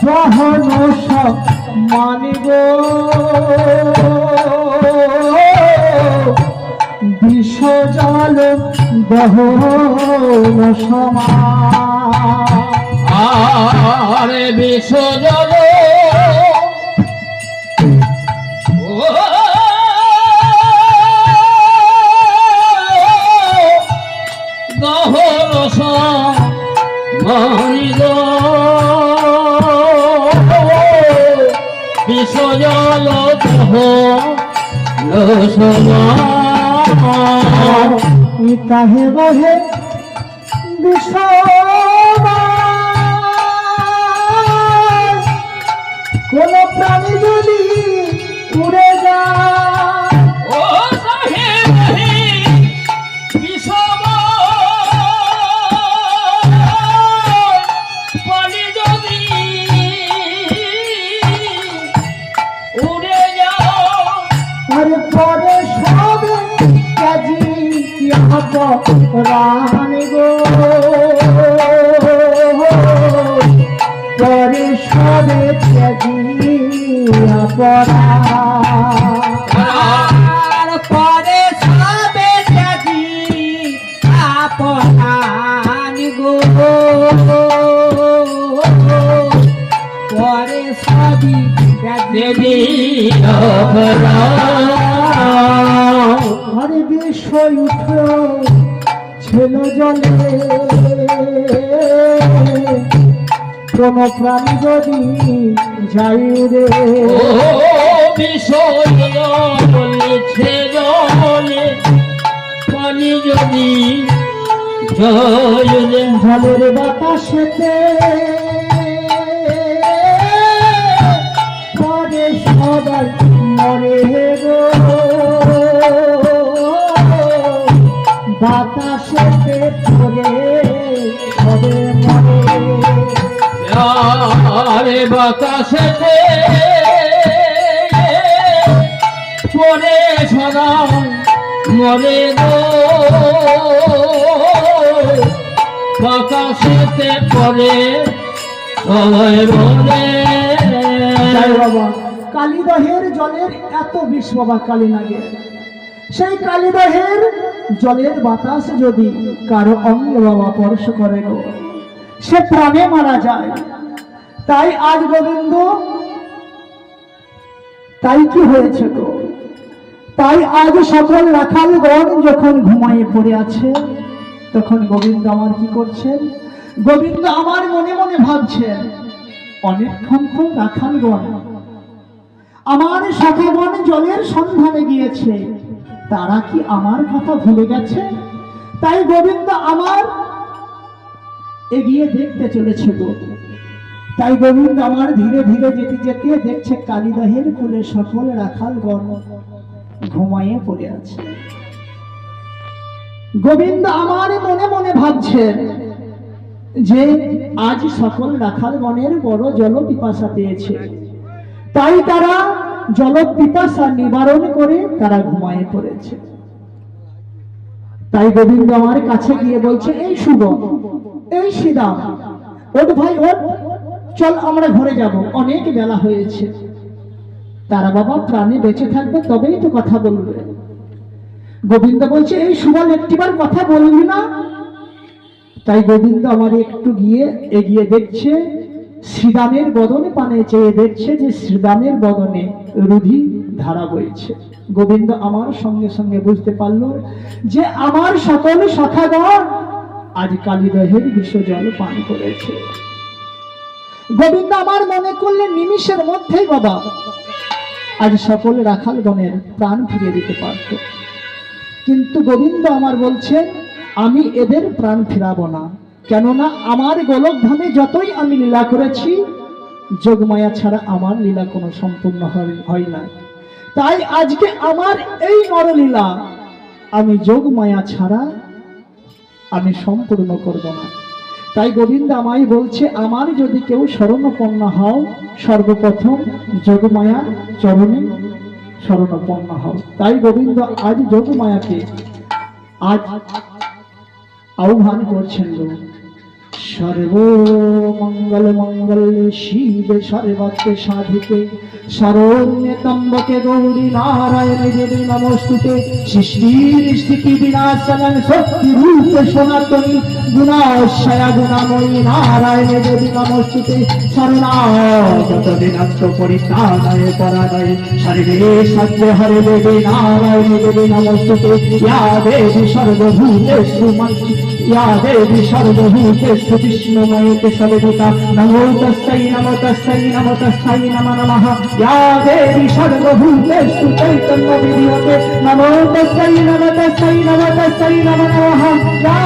গহন সমান গো বিষ জল দহন সমান আরে বিষ জল দহন সমান গো বিষ জল দহন সমান তাহে বহে বিষ কোন প্রাণী যদি উড়ে যায় ও সাহেব বিষম পানি যদি উড়ে যাও আরে পরে সবে কাজী রান গো পরে সবে কাজী পরে সবে ত্যাগী আপন গো পরে সবই দেবী আরে বিষয় উঠল ছিল জলে কোন প্রাণী যদি যাই রে বিষয় বলেছে জলে পানি যদি জলে ঝলের বাতাসেতে পরে সবাই মরে গো বাতাসেতে পরে সবে মরে আরে বাতাসেতে পরে সদা মরে গো বাতাসেতে পরে সবাই মরে বাবা কালীদহের জলের এত বিষ বাবা কালী লাগে সেই কালীদহের জলের বাতাস যদি কারো অঙ্গে বাবা স্পর্শ করে গো সে প্রাণে মারা যায় তাই আজ গোবিন্দ তাই কি হয়েছে গো তাই আজ সকল রাখালগণ যখন ঘুমায়ে পড়ে আছে তখন গোবিন্দ আমার কি করছেন গোবিন্দ আমার মনে মনে ভাবছেন অনেকক্ষণ তো রাখালগণ আমার সখাগণ জলের সন্ধানে গিয়েছে তারা কি আমার কথা ভুলে গেছে তাই গোবিন্দ আমার এগিয়ে দেখতে চলেছে গো তাই গোবিন্দ আমার ধীরে ধীরে যেতে যেতে দেখছে কালীদহের কুলে সকল রাখালগণ ঘুমাইয়ে পড়ে আছে গোবিন্দ আমার মনে মনে ভাবছেন যে আজ সকল রাখালগণের বড় জল পিপাসা পেয়েছে তাই তারা জল পিপাসা নিবারণ করে তারা ঘুমায়ে পড়েছে তাই গোবিন্দ আমার কাছে গিয়ে বলছে এই শুভ এই শ্রীরাম ওঠ ভাই ওঠ চল আমরা ঘরে যাব অনেক বেলা হয়েছে তারা বাবা প্রাণে বেঁচে থাকবে তবেই তো কথা বলবে গোবিন্দ বলছে এই সুবল একটিবার কথা বলবি না তাই গোবিন্দ আমার একটু গিয়ে এগিয়ে দেখছে শ্রীরামের বদনে পানে চেয়ে দেখছে যে শ্রীরামের বদনে রুধি ধারা বইছে গোবিন্দ আমার সঙ্গে সঙ্গে বুঝতে পারলো যে আমার সকল সখাগণ আজ কালীদহের বিষ জল পান করেছে গোবিন্দ আমার মনে করলেন নিমিষের মধ্যেই বাবা আজ সকল রাখালগণের প্রাণ ফিরিয়ে দিতে পারত কিন্তু গোবিন্দ আমার বলছেন আমি এদের প্রাণ ফিরাবো না কেননা আমার গোলক ধামে যতই আমি লীলা করেছি যোগমায়া ছাড়া আমার লীলা কোনো সম্পূর্ণ হয় না তাই আজকে আমার এই নরলীলা আমি যোগমায়া ছাড়া আমি সম্পূর্ণ করব না তাই গোবিন্দ আমায় বলছে আমার যদি কেউ শরণাপন্ন হও সর্বপ্রথম যোগমায়ার চরণে শরণাপন্ন হও তাই গোবিন্দ আজ যোগমায়াকে আজ আহ্বান করছেন সর্বমঙ্গল মঙ্গলে শিবে সর্বাত্ম সাধিকে শরণ্যে ত্রম্বকে গৌরী নারায়ণে দেবী নমস্তুতে সৃষ্টির স্থিতি বিনাশনং শক্তি রূপে সনাতনী গুণাশয়া গুণাময়ী নারায়ণে দেবী নমস্তুতে শরণাগত দিনাত্ম পরিত্রাণায় পরাণায় সর্বে সত্য হরে দেবী নারায়ণে দেবী নমস্তুতে ইয়া দেবী সর্বভূতেষু या देवी सर्वभूतेषु विष्णुमयते सर्वदा नमो तस्यै नमो तस्यै नमो तस्यै नमो नमः या देवी सर्वभूतेषु चैतन्यविद्यते नमो तस्यै नमो तस्यै नमो तस्यै नमो नमः या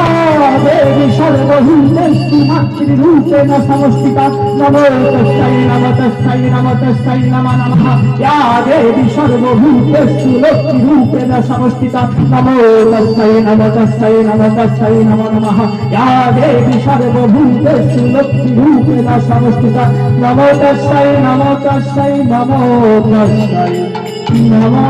देवी सर्वभूतेषु मातृरूपेण समस्थिता नमो तस्यै नमो तस्यै नमो तस्यै नमो नमः या देवी सर्वभूतेषु लक्ष्मीरूपेण समस्थिता नमो तस्यै नमो तस्यै नमो तस्यै नमो नमः या देवी सर्वभूतेषु लक्ष्मीरूपेण समस्थिता नमो तस्यै नमो तस्यै नमो तस्यै नमो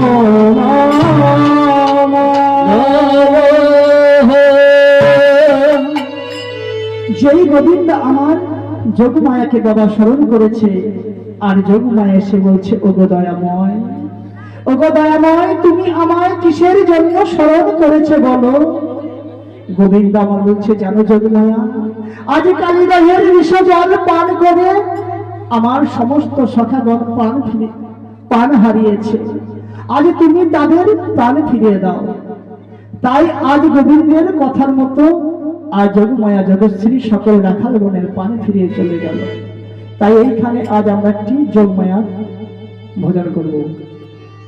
जय गोविंद আমার যোগমায়াকে বাবা স্মরণ করেছে আর যোগমায়া এসে বলছে ওগো দয়াময় ওগো দয়াময় তুমি আমায় কিসের জন্য স্মরণ করেছে বলো গোবিন্দ আমার বলছে জানো যোগমায়া আজ কালিদাহের বিষ জল পান করে আমার সমস্ত সখাগণ প্রাণ হারিয়েছে আজ তুমি তাদের প্রাণ ফিরিয়ে দাও তাই আজ গোবিন্দের কথার মতো আজ যোগমায়া জগৎশ্রী সকল রাখাল গণের প্রাণ ফিরিয়ে চলে গেল তাই এইখানে আজ আমরা একটি যোগমায়া ভোজন করব।